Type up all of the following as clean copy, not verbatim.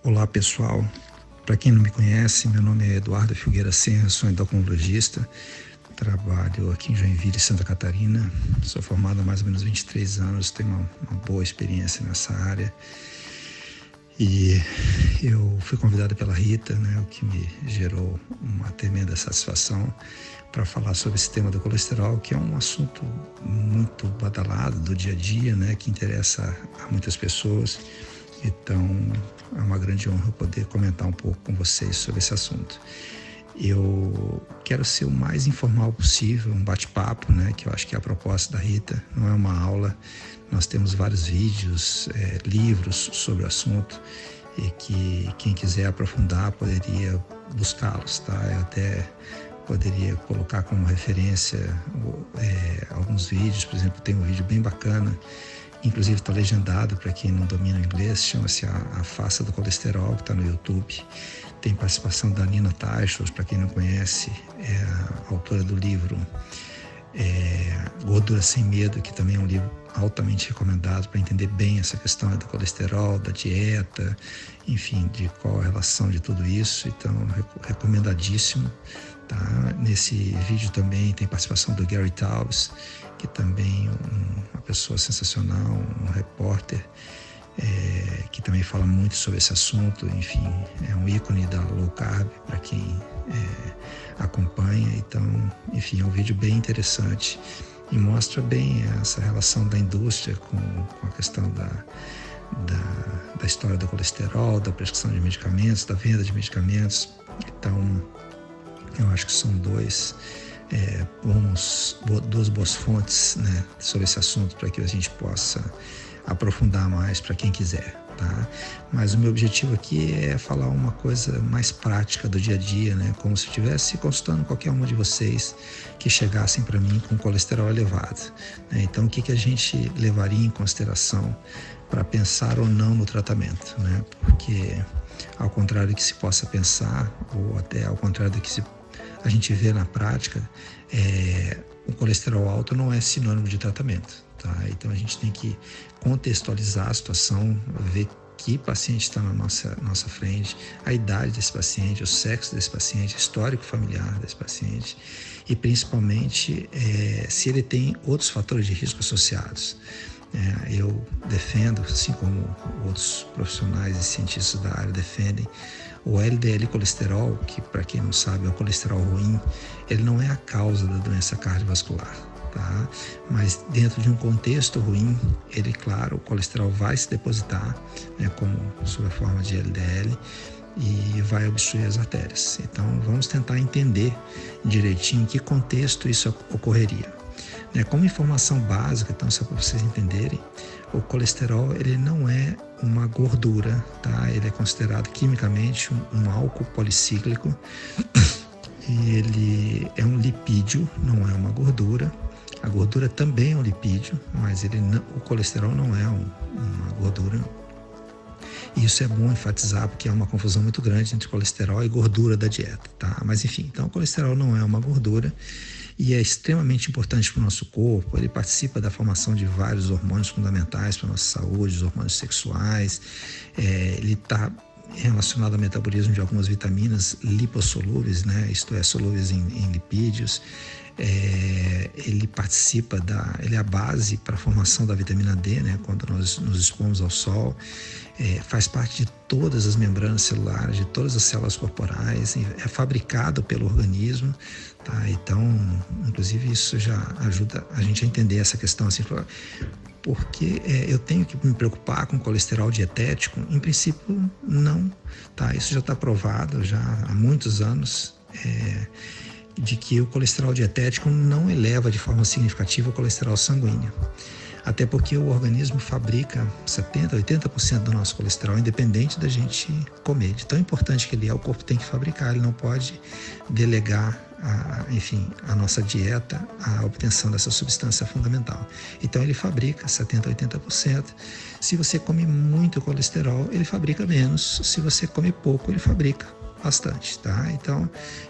Olá pessoal, para quem não me conhece, meu nome é Eduardo Filgueira Senra, sou endocrinologista, trabalho aqui em Joinville, Santa Catarina, sou formado há mais ou menos 23 anos, tenho uma boa experiência nessa área e eu fui convidado pela Rita, o que me gerou uma tremenda satisfação para falar sobre esse tema do colesterol, que é um assunto muito badalado do dia a dia, que interessa a muitas pessoas. Então, é uma grande honra poder comentar um pouco com vocês sobre esse assunto. Eu quero ser o mais informal possível, um bate-papo, que eu acho que é a proposta da Rita, não é uma aula. Nós temos vários vídeos, livros sobre o assunto e que quem quiser aprofundar poderia buscá-los, tá? Eu até poderia colocar como referência alguns vídeos, por exemplo, tem um vídeo bem bacana, inclusive está legendado para quem não domina o inglês, chama-se A Face do Colesterol, que está no YouTube. Tem participação da Nina Teichholz, para quem não conhece, é a autora do livro Gordura Sem Medo, que também é um livro altamente recomendado para entender bem essa questão do colesterol, da dieta, enfim, de qual a relação de tudo isso. Então, recomendadíssimo. Tá? Nesse vídeo também tem participação do Gary Taubes, que também é uma pessoa sensacional, um repórter, que também fala muito sobre esse assunto. Enfim, é um ícone da low carb para quem acompanha. Então, enfim, é um vídeo bem interessante e mostra bem essa relação da indústria com a questão da história do colesterol, da prescrição de medicamentos, da venda de medicamentos. Então, eu acho que são duas boas fontes, sobre esse assunto, para que a gente possa aprofundar mais para quem quiser, tá? Mas o meu objetivo aqui é falar uma coisa mais prática do dia a dia, como se eu estivesse consultando qualquer um de vocês que chegassem para mim com colesterol elevado, Então, o que a gente levaria em consideração para pensar ou não no tratamento, Porque, ao contrário do que se possa pensar, ou até ao contrário do que a gente vê na prática, o colesterol alto não é sinônimo de tratamento, tá? Então a gente tem que contextualizar a situação, ver que paciente está na nossa frente, a idade desse paciente, o sexo desse paciente, o histórico familiar desse paciente e principalmente se ele tem outros fatores de risco associados. Eu defendo, assim como outros profissionais e cientistas da área defendem, o LDL colesterol, que para quem não sabe é o colesterol ruim, ele não é a causa da doença cardiovascular, tá? Mas dentro de um contexto ruim, claro, o colesterol vai se depositar, como sob a forma de LDL, e vai obstruir as artérias. Então vamos tentar entender direitinho em que contexto isso ocorreria. Como informação básica, então, só para vocês entenderem, o colesterol ele não é uma gordura, tá? Ele é considerado quimicamente um álcool policíclico e ele é um lipídio, não é uma gordura. A gordura também é um lipídio, mas o colesterol não é uma gordura. E isso é bom enfatizar porque há uma confusão muito grande entre colesterol e gordura da dieta, tá? Mas enfim, então o colesterol não é uma gordura e é extremamente importante para o nosso corpo. Ele participa da formação de vários hormônios fundamentais para a nossa saúde, os hormônios sexuais. Ele está relacionado ao metabolismo de algumas vitaminas lipossolúveis, isto é, solúveis em lipídios. Ele participa ele é a base para a formação da vitamina D, quando nós nos expomos ao sol. Faz parte de todas as membranas celulares, de todas as células corporais, é fabricado pelo organismo, tá? Então, inclusive, isso já ajuda a gente a entender essa questão, assim, porque eu tenho que me preocupar com colesterol dietético? Em princípio, não, tá? Isso já está provado já há muitos anos, de que o colesterol dietético não eleva de forma significativa o colesterol sanguíneo. Até porque o organismo fabrica 70%, 80% do nosso colesterol, independente da gente comer. De tão importante que ele é, o corpo tem que fabricar, ele não pode delegar a nossa dieta à obtenção dessa substância fundamental. Então ele fabrica 70%, 80%. Se você come muito colesterol, ele fabrica menos. Se você come pouco, ele fabrica bastante, tá? Então,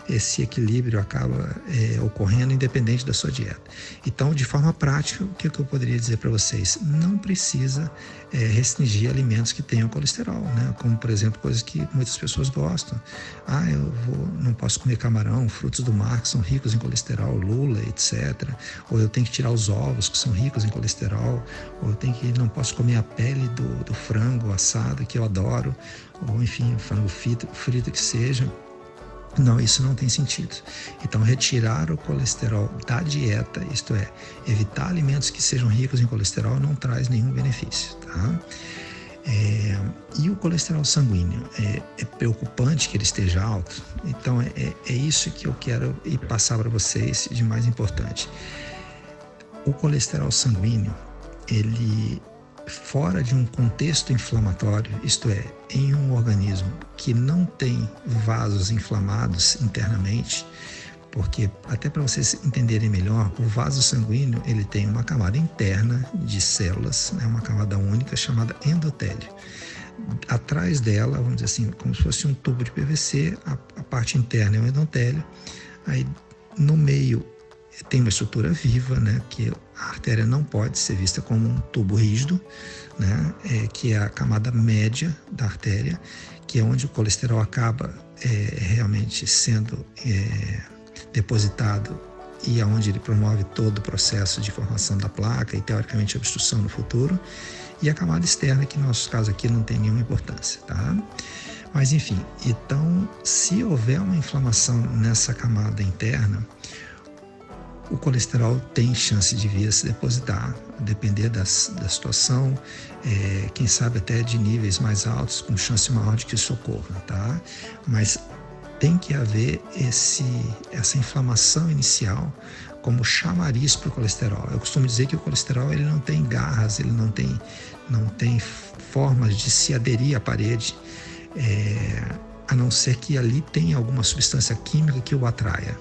esse equilíbrio acaba ocorrendo independente da sua dieta. Então, de forma prática, o que eu poderia dizer para vocês? Não precisa restringir alimentos que tenham colesterol, né? Como, por exemplo, coisas que muitas pessoas gostam. Não posso comer camarão, frutos do mar que são ricos em colesterol, lula, etc. Ou eu tenho que tirar os ovos que são ricos em colesterol, ou não posso comer a pele do frango assado, que eu adoro, ou enfim, o frango frito que seja. Não, isso não tem sentido. Então, retirar o colesterol da dieta, isto é, evitar alimentos que sejam ricos em colesterol, não traz nenhum benefício, tá? E o colesterol sanguíneo, é preocupante que ele esteja alto. Então, é isso que eu quero passar para vocês de mais importante. O colesterol sanguíneo, ele, fora de um contexto inflamatório, isto é, em um organismo que não tem vasos inflamados internamente, porque até para vocês entenderem melhor, o vaso sanguíneo ele tem uma camada interna de células, né, uma camada única chamada endotélio. Atrás dela, vamos dizer assim, como se fosse um tubo de PVC, a parte interna é o endotélio, aí no meio tem uma estrutura viva, né, que a artéria não pode ser vista como um tubo rígido, né, que é a camada média da artéria, que é onde o colesterol acaba realmente sendo depositado e aonde ele promove todo o processo de formação da placa e, teoricamente, obstrução no futuro. E a camada externa, que no nosso caso aqui não tem nenhuma importância, tá? Mas, enfim, então, se houver uma inflamação nessa camada interna, o colesterol tem chance de vir a se depositar, a depender da situação, quem sabe até de níveis mais altos, com chance maior de que isso ocorra, tá? Mas tem que haver essa inflamação inicial como chamariz para o colesterol. Eu costumo dizer que o colesterol ele não tem garras, ele não tem formas de se aderir à parede, a não ser que ali tenha alguma substância química que o atraia.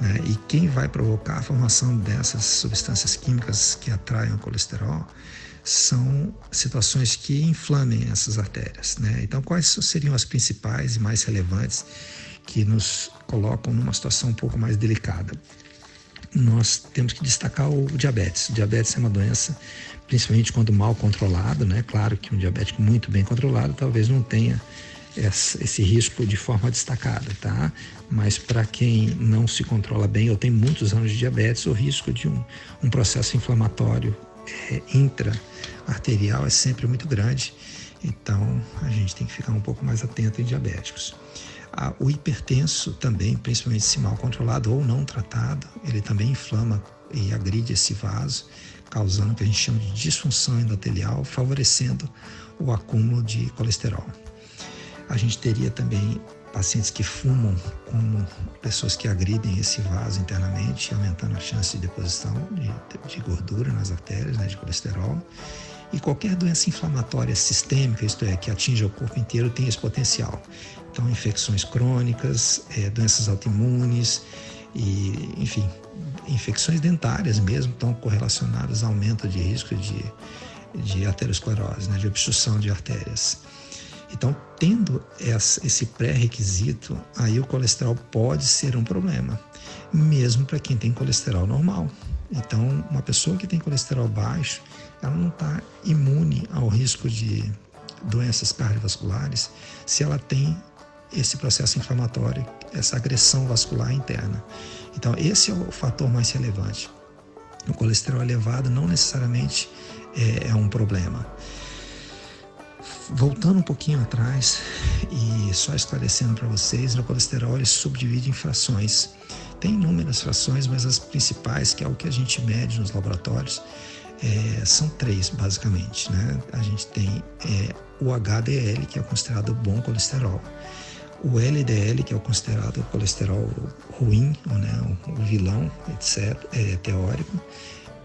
Né? E quem vai provocar a formação dessas substâncias químicas que atraem o colesterol são situações que inflamem essas artérias. Né? Então, quais seriam as principais e mais relevantes que nos colocam numa situação um pouco mais delicada? Nós temos que destacar o diabetes. O diabetes é uma doença, principalmente quando mal controlado, né? Claro que um diabético muito bem controlado talvez não tenha esse risco de forma destacada, tá? Mas para quem não se controla bem ou tem muitos anos de diabetes, o risco de um processo inflamatório intra-arterial é sempre muito grande. Então, a gente tem que ficar um pouco mais atento em diabéticos. O hipertenso também, principalmente se mal controlado ou não tratado, ele também inflama e agride esse vaso, causando o que a gente chama de disfunção endotelial, favorecendo o acúmulo de colesterol. A gente teria também pacientes que fumam como pessoas que agridem esse vaso internamente, aumentando a chance de deposição de gordura nas artérias, né, de colesterol. E qualquer doença inflamatória sistêmica, isto é, que atinja o corpo inteiro, tem esse potencial. Então, infecções crônicas, doenças autoimunes e, enfim, infecções dentárias mesmo estão correlacionadas ao aumento de risco de aterosclerose, né, de obstrução de artérias. Então, tendo esse pré-requisito, aí o colesterol pode ser um problema, mesmo para quem tem colesterol normal. Então, uma pessoa que tem colesterol baixo, ela não está imune ao risco de doenças cardiovasculares se ela tem esse processo inflamatório, essa agressão vascular interna. Então, esse é o fator mais relevante. O colesterol elevado não necessariamente é um problema. Voltando um pouquinho atrás e só esclarecendo para vocês, o colesterol ele se subdivide em frações. Tem inúmeras frações, mas as principais, que é o que a gente mede nos laboratórios, são 3 basicamente. Né? A gente tem o HDL, que é considerado bom colesterol, o LDL, que é o considerado colesterol ruim, né? o vilão, etc., teórico,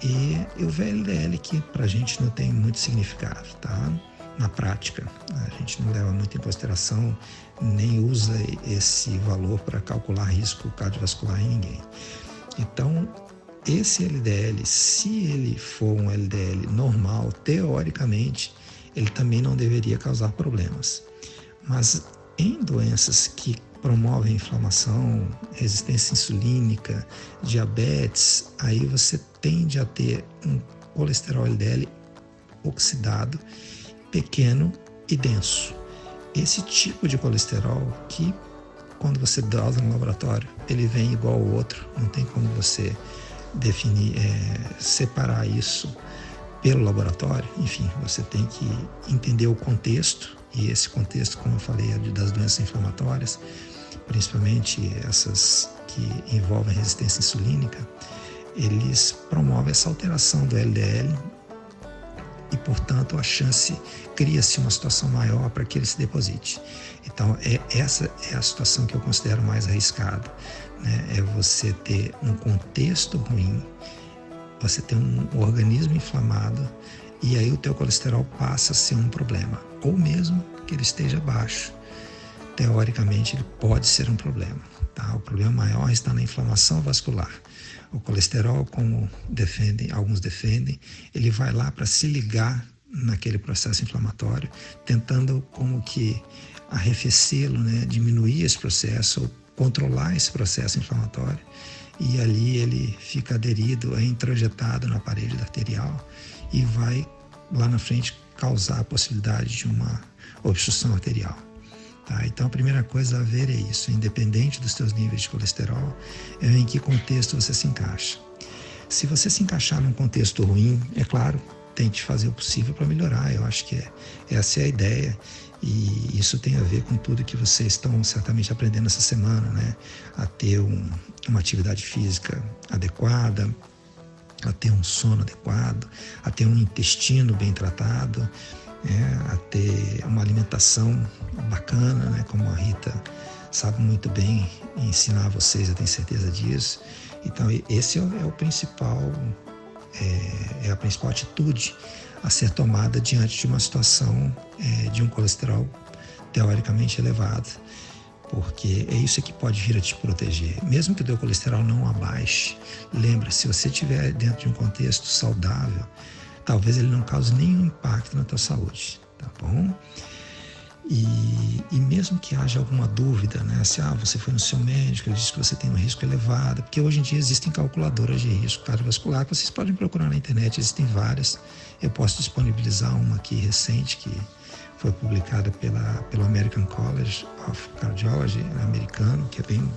e o VLDL, que para a gente não tem muito significado, tá? Na prática, a gente não leva muito em consideração, nem usa esse valor para calcular risco cardiovascular em ninguém. Então, esse LDL, se ele for um LDL normal, teoricamente, ele também não deveria causar problemas. Mas Em doenças que promovem inflamação, resistência insulínica, diabetes, aí você tende a ter um colesterol LDL oxidado, pequeno e denso. Esse tipo de colesterol que, quando você dosa no laboratório, ele vem igual ao outro, não tem como você definir, separar isso pelo laboratório. Enfim, você tem que entender o contexto, e esse contexto, como eu falei, é das doenças inflamatórias, principalmente essas que envolvem resistência insulínica. Eles promovem essa alteração do LDL e, portanto, cria-se uma situação maior para que ele se deposite. Então, essa é a situação que eu considero mais arriscada, né? É você ter um contexto ruim, você ter um organismo inflamado, e aí o teu colesterol passa a ser um problema, ou mesmo que ele esteja baixo. Teoricamente, ele pode ser um problema, tá? O problema maior está na inflamação vascular. O colesterol, como alguns defendem, ele vai lá para se ligar naquele processo inflamatório, tentando como que arrefecê-lo, né? Diminuir esse processo ou controlar esse processo inflamatório, e ali ele fica aderido, introjetado na parede arterial e vai lá na frente causar a possibilidade de uma obstrução arterial. Tá? Então, a primeira coisa a ver é isso, independente dos teus níveis de colesterol, é em que contexto você se encaixa. Se você se encaixar num contexto ruim, é claro, tente fazer o possível para melhorar. Eu acho que essa é a ideia, e isso tem a ver com tudo que vocês estão certamente aprendendo essa semana, né? A ter uma atividade física adequada, a ter um sono adequado, a ter um intestino bem tratado, a ter uma alimentação bacana, né? Como a Rita sabe muito bem ensinar vocês, eu tenho certeza disso. Então, esse é o principal, é a principal atitude a ser tomada diante de uma situação de um colesterol teoricamente elevado, porque é isso que pode vir a te proteger. Mesmo que o teu colesterol não abaixe, lembra, se você estiver dentro de um contexto saudável, talvez ele não cause nenhum impacto na tua saúde, tá bom? E mesmo que haja alguma dúvida, né? Se você foi no seu médico, ele disse que você tem um risco elevado, porque hoje em dia existem calculadoras de risco cardiovascular que vocês podem procurar na internet, existem várias. Eu posso disponibilizar uma aqui recente, que foi publicada pelo American College of Cardiology, americano, que é bem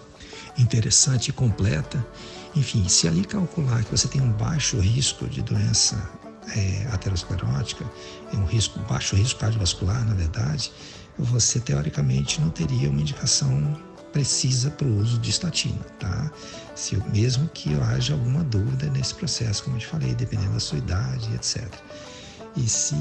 interessante e completa. Enfim, se ali calcular que você tem um baixo risco de doença aterosclerótica, baixo risco cardiovascular, na verdade, você teoricamente não teria uma indicação precisa para o uso de estatina, tá? Mesmo que haja alguma dúvida nesse processo, como eu te falei, dependendo da sua idade, etc. E se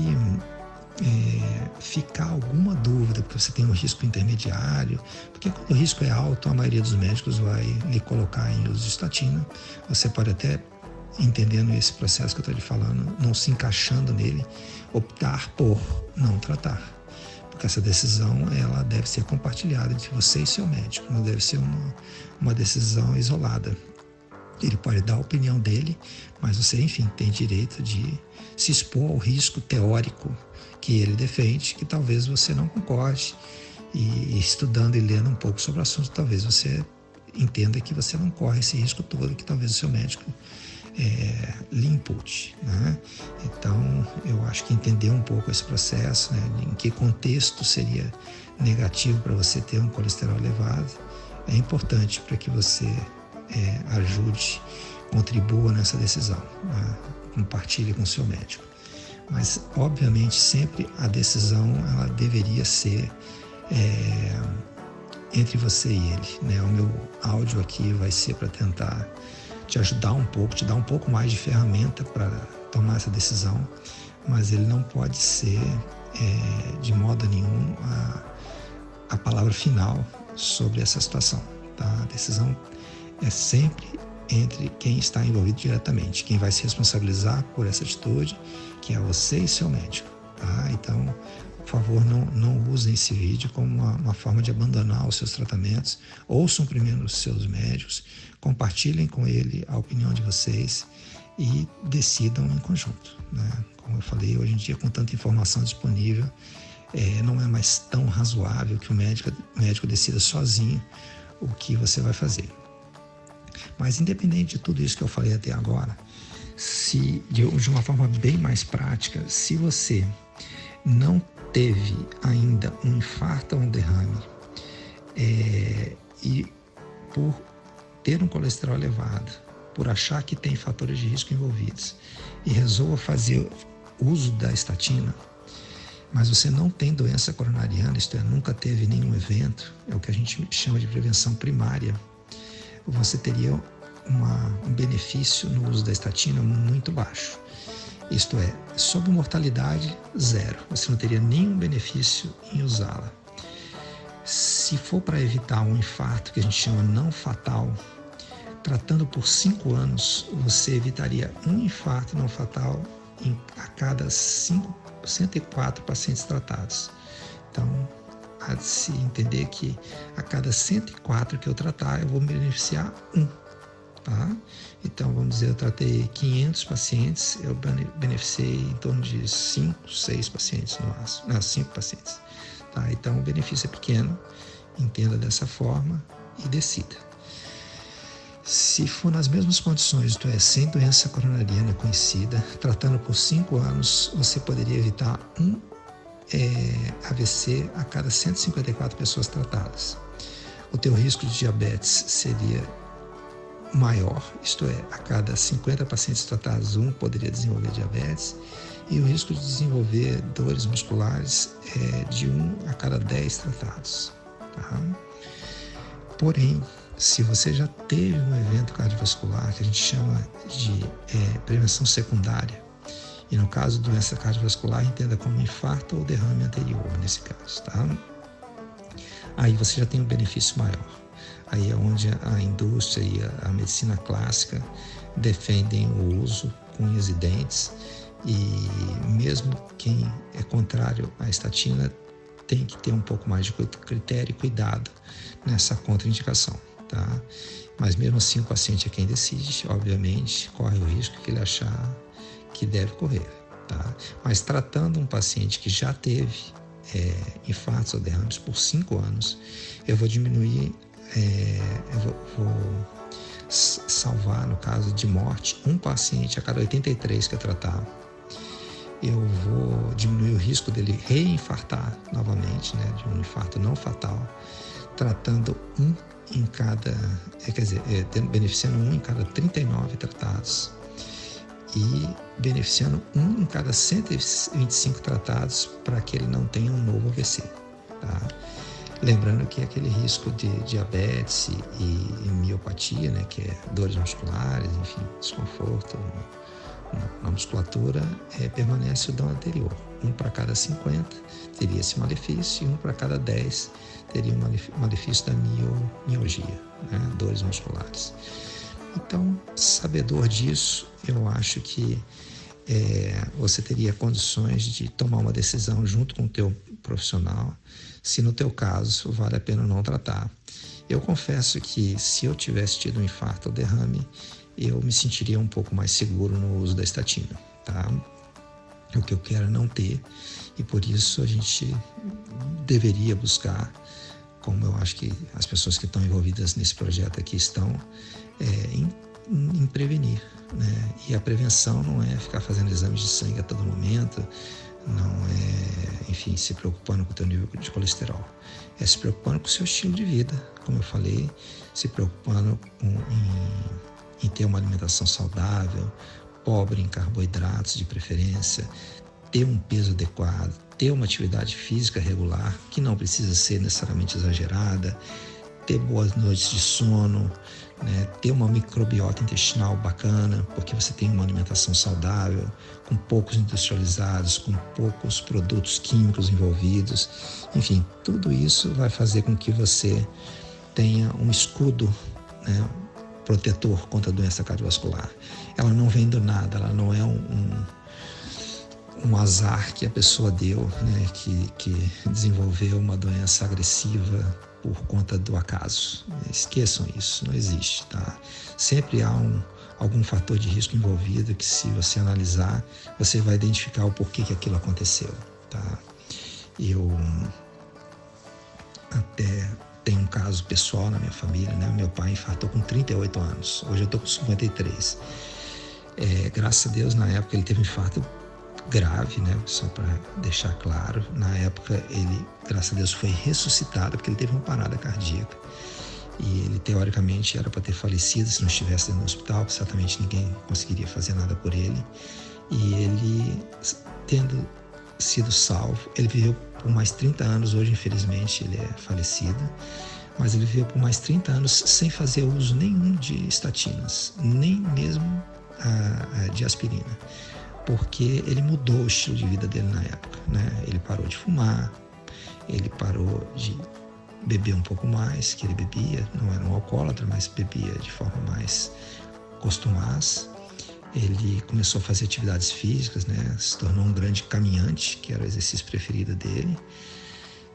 ficar alguma dúvida, porque você tem um risco intermediário, porque quando o risco é alto, a maioria dos médicos vai lhe colocar em uso de estatina. Você pode até, entendendo esse processo que eu estou lhe falando, não se encaixando nele, optar por não tratar. Porque essa decisão, ela deve ser compartilhada entre você e seu médico, não deve ser uma decisão isolada. Ele pode dar a opinião dele, mas você, enfim, tem direito de se expor ao risco teórico que ele defende, que talvez você não concorde, e estudando e lendo um pouco sobre o assunto, talvez você entenda que você não corre esse risco todo, que talvez o seu médico lhe impute, né? Então, eu acho que entender um pouco esse processo, né, em que contexto seria negativo para você ter um colesterol elevado, é importante para que você ajude, contribua nessa decisão, né? Compartilhe com o seu médico. Mas, obviamente, sempre a decisão ela deveria ser entre você e ele, né? O meu áudio aqui vai ser para tentar te ajudar um pouco, te dar um pouco mais de ferramenta para tomar essa decisão, mas ele não pode ser de modo nenhum a palavra final sobre essa situação, tá? A decisão é sempre entre quem está envolvido diretamente, quem vai se responsabilizar por essa atitude, que é você e seu médico, tá? Então, por favor, não usem esse vídeo como uma forma de abandonar os seus tratamentos. Ouçam primeiro os seus médicos, compartilhem com ele a opinião de vocês e decidam em conjunto, né? Como eu falei, hoje em dia, com tanta informação disponível, não é mais tão razoável que o médico decida sozinho o que você vai fazer. Mas independente de tudo isso que eu falei até agora, se de uma forma bem mais prática, se você não teve ainda um infarto ou um derrame, e por ter um colesterol elevado, por achar que tem fatores de risco envolvidos e resolva fazer uso da estatina, mas você não tem doença coronariana, isto é, nunca teve nenhum evento, é o que a gente chama de prevenção primária, você teria um benefício no uso da estatina muito baixo. Isto é, sobre mortalidade, zero. Você não teria nenhum benefício em usá-la. Se for para evitar um infarto, que a gente chama não fatal, tratando por 5 anos, você evitaria um infarto não fatal a cada 104 pacientes tratados. Então, há de se entender que a cada 104 que eu tratar, eu vou me beneficiar um. Tá? Então, vamos dizer, eu tratei 500 pacientes, eu beneficiei em torno de 5, 6 pacientes no máximo. Não, 5 pacientes. Tá? Então, o benefício é pequeno, entenda dessa forma e decida. Se for nas mesmas condições, isto é, sem doença coronariana conhecida, tratando por 5 anos, você poderia evitar um AVC a cada 154 pessoas tratadas. O teu risco de diabetes seria maior, isto é, a cada 50 pacientes tratados, um poderia desenvolver diabetes, e o risco de desenvolver dores musculares é de 1 a cada 10 tratados. Tá? Porém, se você já teve um evento cardiovascular, que a gente chama de prevenção secundária, e no caso de doença cardiovascular, entenda como infarto ou derrame anterior, nesse caso, tá? Aí você já tem um benefício maior. Aí é onde a indústria e a medicina clássica defendem o uso com unhas e dentes, e mesmo quem é contrário à estatina tem que ter um pouco mais de critério e cuidado nessa contraindicação, tá? Mas mesmo assim o paciente é quem decide, obviamente, corre o risco que ele achar que deve correr, tá? Mas tratando um paciente que já teve infartos ou derrames por 5 anos, eu vou diminuir, eu vou salvar, no caso de morte, um paciente a cada 83 que eu tratar. Eu vou diminuir o risco dele reinfartar novamente, né, de um infarto não fatal, tratando um em cada, beneficiando um em cada 39 tratados e beneficiando um em cada 125 tratados para que ele não tenha um novo AVC, tá? Lembrando que aquele risco de diabetes e miopatia, né, que é dores musculares, enfim, desconforto na musculatura, permanece o do anterior. Um para cada 50 teria esse malefício e um para cada 10 teria o malefício da mialgia, né, dores musculares. Então, sabedor disso, eu acho que você teria condições de tomar uma decisão junto com o teu profissional, se no teu caso vale a pena não tratar. Eu confesso que se eu tivesse tido um infarto ou derrame, eu me sentiria um pouco mais seguro no uso da estatina, tá? O que eu quero é não ter, e por isso a gente deveria buscar, como eu acho que as pessoas que estão envolvidas nesse projeto aqui estão, em prevenir, né? E a prevenção não é ficar fazendo exames de sangue a todo momento, não é, enfim, se preocupando com o teu nível de colesterol. É se preocupando com o seu estilo de vida, como eu falei, se preocupando em ter uma alimentação saudável, pobre em carboidratos de preferência, ter um peso adequado, ter uma atividade física regular, que não precisa ser necessariamente exagerada, ter boas noites de sono, né, ter uma microbiota intestinal bacana, porque você tem uma alimentação saudável, com poucos industrializados, com poucos produtos químicos envolvidos. Enfim, tudo isso vai fazer com que você tenha um escudo, né, protetor contra a doença cardiovascular. Ela não vem do nada, ela não é um azar que a pessoa deu, né, que desenvolveu uma doença agressiva por conta do acaso. Esqueçam isso, não existe, tá? Sempre há algum fator de risco envolvido que, se você analisar, você vai identificar o porquê que aquilo aconteceu, tá? Eu até tenho um caso pessoal na minha família, né? Meu pai infartou com 38 anos, hoje eu estou com 53. Graças a Deus, na época ele teve um infarto grave, né? Só para deixar claro, na época ele, graças a Deus, foi ressuscitado porque ele teve uma parada cardíaca. E ele, teoricamente, era para ter falecido se não estivesse dentro do hospital, certamente ninguém conseguiria fazer nada por ele. E ele, tendo sido salvo, ele viveu por mais 30 anos, hoje infelizmente ele é falecido, mas ele viveu por mais 30 anos sem fazer uso nenhum de estatinas, nem mesmo de aspirina, porque ele mudou o estilo de vida dele na época, né? Ele parou de fumar, ele parou de beber um pouco mais, que ele bebia, não era um alcoólatra, mas bebia de forma mais costumaz. Ele começou a fazer atividades físicas, né? Se tornou um grande caminhante, que era o exercício preferido dele,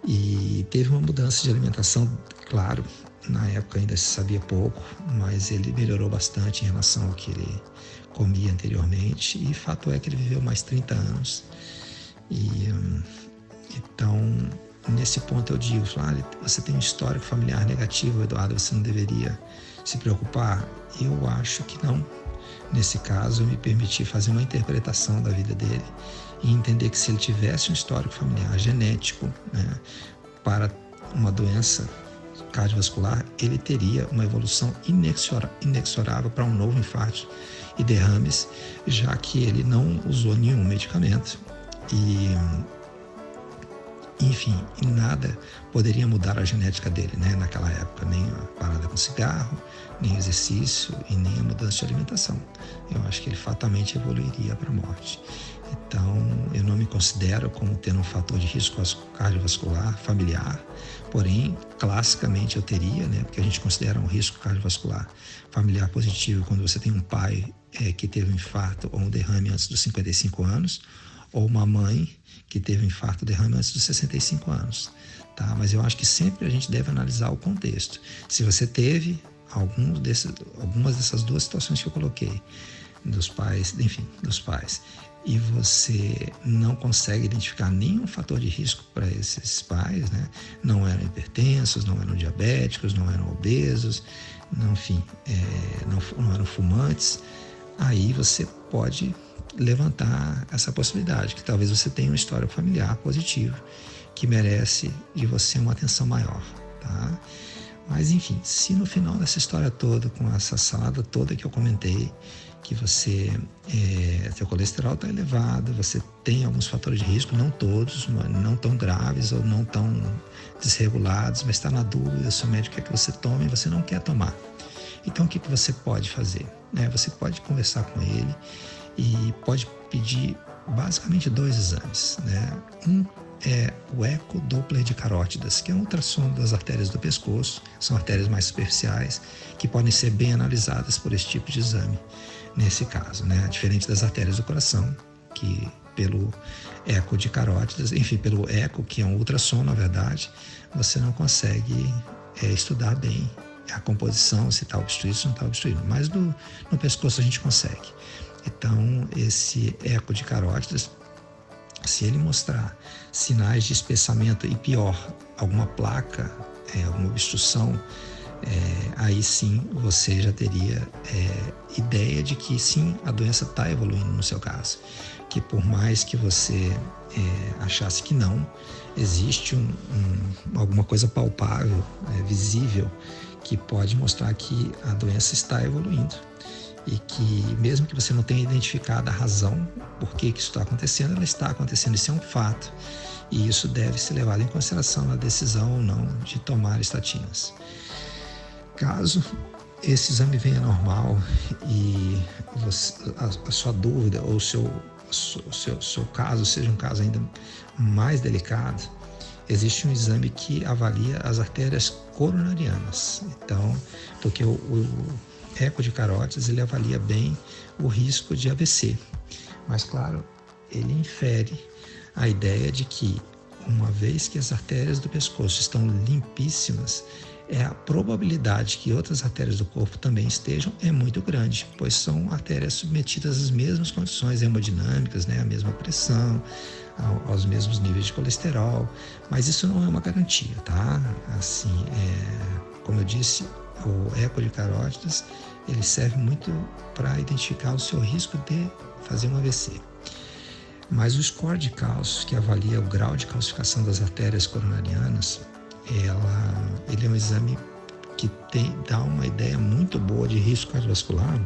e teve uma mudança de alimentação, claro, na época ainda se sabia pouco, mas ele melhorou bastante em relação ao que ele comia anteriormente, e fato é que ele viveu mais 30 anos. E então, nesse ponto eu digo, você tem um histórico familiar negativo, Eduardo, você não deveria se preocupar? Eu acho que não. Nesse caso, eu me permiti fazer uma interpretação da vida dele e entender que se ele tivesse um histórico familiar genético, né, para uma doença cardiovascular, ele teria uma evolução inexorável para um novo infarto e derrames, já que ele não usou nenhum medicamento e, enfim, nada poderia mudar a genética dele, né, naquela época, nem a parada com cigarro, nem o exercício e nem a mudança de alimentação. Eu acho que ele fatalmente evoluiria para a morte. Então, eu não me considero como tendo um fator de risco cardiovascular familiar, porém, classicamente eu teria, né, porque a gente considera um risco cardiovascular familiar positivo quando você tem um pai que teve um infarto ou um derrame antes dos 55 anos, ou uma mãe que teve um infarto ou derrame antes dos 65 anos. Tá? Mas eu acho que sempre a gente deve analisar o contexto. Se você teve algumas dessas duas situações que eu coloquei, dos pais, e você não consegue identificar nenhum fator de risco para esses pais, né? Não eram hipertensos, não eram diabéticos, não eram obesos, não eram fumantes, aí você pode levantar essa possibilidade, que talvez você tenha uma história familiar positiva que merece de você uma atenção maior, tá? Mas enfim, se no final dessa história toda, com essa salada toda que eu comentei, que seu colesterol está elevado, você tem alguns fatores de risco, não todos, não tão graves ou não tão desregulados, mas está na dúvida, se o médico quer que você tome e você não quer tomar. Então o que você pode fazer? Você pode conversar com ele e pode pedir basicamente 2 exames, né? Um é o ecodoppler de carótidas, que é um ultrassom das artérias do pescoço, são artérias mais superficiais, que podem ser bem analisadas por esse tipo de exame, nesse caso, né? Diferente das artérias do coração, que pelo eco de carótidas, enfim, pelo eco, que é um ultrassom, na verdade, você não consegue estudar bem a composição, se está obstruído, se não está obstruído, mas no pescoço a gente consegue. Então, esse eco de carótidas, se ele mostrar sinais de espessamento e pior, alguma placa, alguma obstrução, aí sim você já teria ideia de que sim, a doença está evoluindo no seu caso. Que por mais que você achasse que não, existe alguma coisa palpável, visível, que pode mostrar que a doença está evoluindo. E que mesmo que você não tenha identificado a razão por que isso está acontecendo, ela está acontecendo, isso é um fato. E isso deve ser levado em consideração na decisão ou não de tomar estatinas. Caso esse exame venha normal e a sua dúvida ou o seu caso seja um caso ainda mais delicado, existe um exame que avalia as artérias coronarianas. Então, porque o eco de carótidas, ele avalia bem o risco de AVC. Mas, claro, ele infere a ideia de que, uma vez que as artérias do pescoço estão limpíssimas, a probabilidade que outras artérias do corpo também estejam é muito grande, pois são artérias submetidas às mesmas condições hemodinâmicas, né, à mesma pressão, aos mesmos níveis de colesterol, mas isso não é uma garantia, tá? Assim, como eu disse, o eco de carótidas, ele serve muito para identificar o seu risco de fazer um AVC. Mas o score de cálcio, que avalia o grau de calcificação das artérias coronarianas, ele é um exame que dá uma ideia muito boa de risco cardiovascular,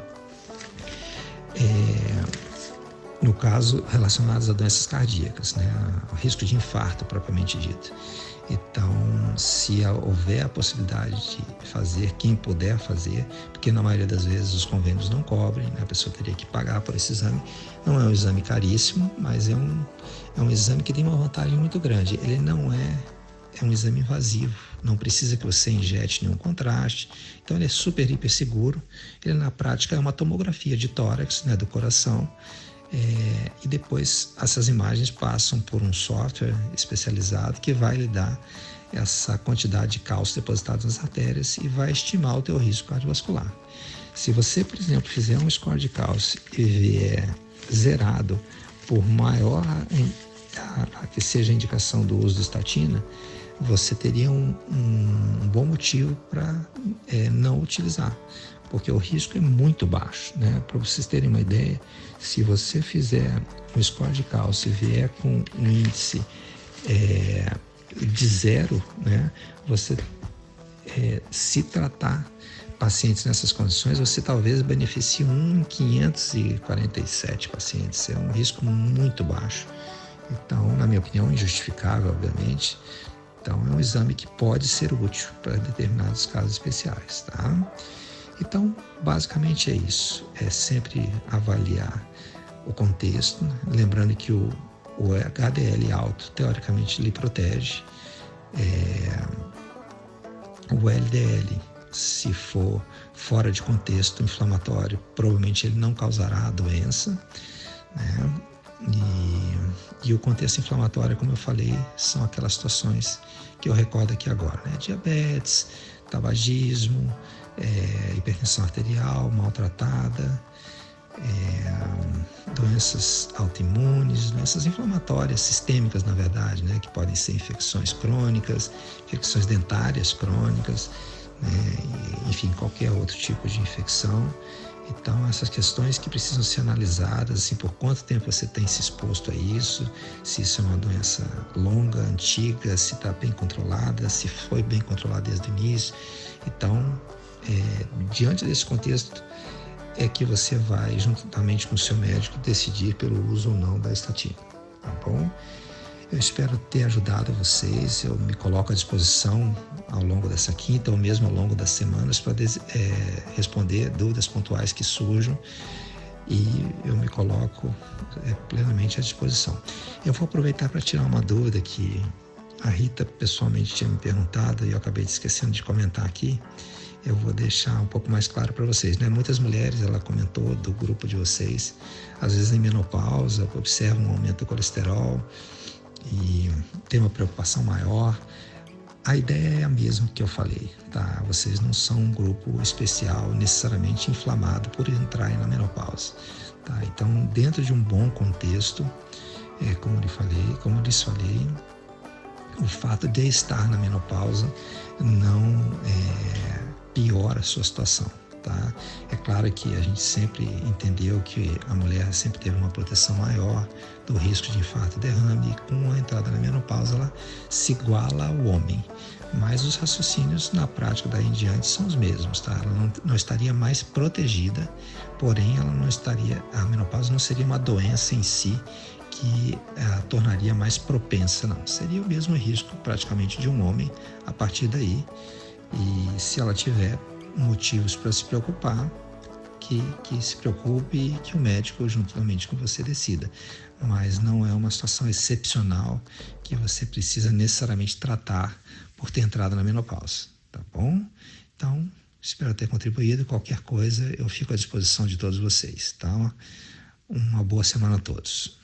no caso relacionados a doenças cardíacas, né? O risco de infarto propriamente dito. Então, se houver a possibilidade de fazer, quem puder fazer, porque na maioria das vezes os convênios não cobrem, né? A pessoa teria que pagar por esse exame. Não é um exame caríssimo, mas é um exame que tem uma vantagem muito grande. Ele não é um exame invasivo, não precisa que você injete nenhum contraste, então ele é super, hiper seguro. Ele na prática é uma tomografia de tórax, né, do coração, e depois essas imagens passam por um software especializado que vai lhe dar essa quantidade de cálcio depositado nas artérias e vai estimar o teu risco cardiovascular. Se você, por exemplo, fizer um score de cálcio e vier zerado, por maior que seja a indicação do uso de estatina, você teria um bom motivo para não utilizar, porque o risco é muito baixo, né? Para vocês terem uma ideia, se você fizer um score de cálcio e vier com um índice de 0, né? Você se tratar pacientes nessas condições, você talvez beneficie 1 em 547 pacientes. É um risco muito baixo. Então, na minha opinião, injustificável, obviamente. Então, é um exame que pode ser útil para determinados casos especiais, tá? Então, basicamente é isso. É sempre avaliar o contexto, né? Lembrando que o HDL alto, teoricamente, lhe protege. O LDL, se for fora de contexto inflamatório, provavelmente ele não causará a doença, né? E o contexto inflamatório, como eu falei, são aquelas situações que eu recordo aqui agora, né? Diabetes, tabagismo, hipertensão arterial maltratada, doenças autoimunes, doenças inflamatórias sistêmicas, na verdade, né? Que podem ser infecções crônicas, infecções dentárias crônicas, né? Enfim, qualquer outro tipo de infecção. Então, essas questões que precisam ser analisadas, assim, por quanto tempo você tem se exposto a isso, se isso é uma doença longa, antiga, se está bem controlada, se foi bem controlada desde o início. Então, diante desse contexto, é que você vai, juntamente com o seu médico, decidir pelo uso ou não da estatina, tá bom? Eu espero ter ajudado vocês. Eu me coloco à disposição ao longo dessa quinta ou mesmo ao longo das semanas para responder dúvidas pontuais que surjam, e eu me coloco plenamente à disposição. Eu vou aproveitar para tirar uma dúvida que a Rita pessoalmente tinha me perguntado e eu acabei esquecendo de comentar aqui. Eu vou deixar um pouco mais claro para vocês, né? Muitas mulheres, ela comentou do grupo de vocês, às vezes em menopausa, observam um aumento do colesterol e tem uma preocupação maior. A ideia é a mesma que eu falei, tá? Vocês não são um grupo especial, necessariamente inflamado por entrarem na menopausa, tá? Então, dentro de um bom contexto, como eu lhes falei, o fato de estar na menopausa não piora a sua situação, tá? É claro que a gente sempre entendeu que a mulher sempre teve uma proteção maior do risco de infarto e derrame, e com a entrada na menopausa ela se iguala ao homem, mas os raciocínios na prática daí em diante são os mesmos, tá? Ela não estaria mais protegida, porém a menopausa não seria uma doença em si que a tornaria mais propensa, não. Seria o mesmo risco praticamente de um homem a partir daí, e se ela tiver motivos para se preocupar, que se preocupe e que o médico juntamente com você decida. Mas não é uma situação excepcional que você precisa necessariamente tratar por ter entrado na menopausa, tá bom? Então, espero ter contribuído. Qualquer coisa, eu fico à disposição de todos vocês, tá? Uma boa semana a todos.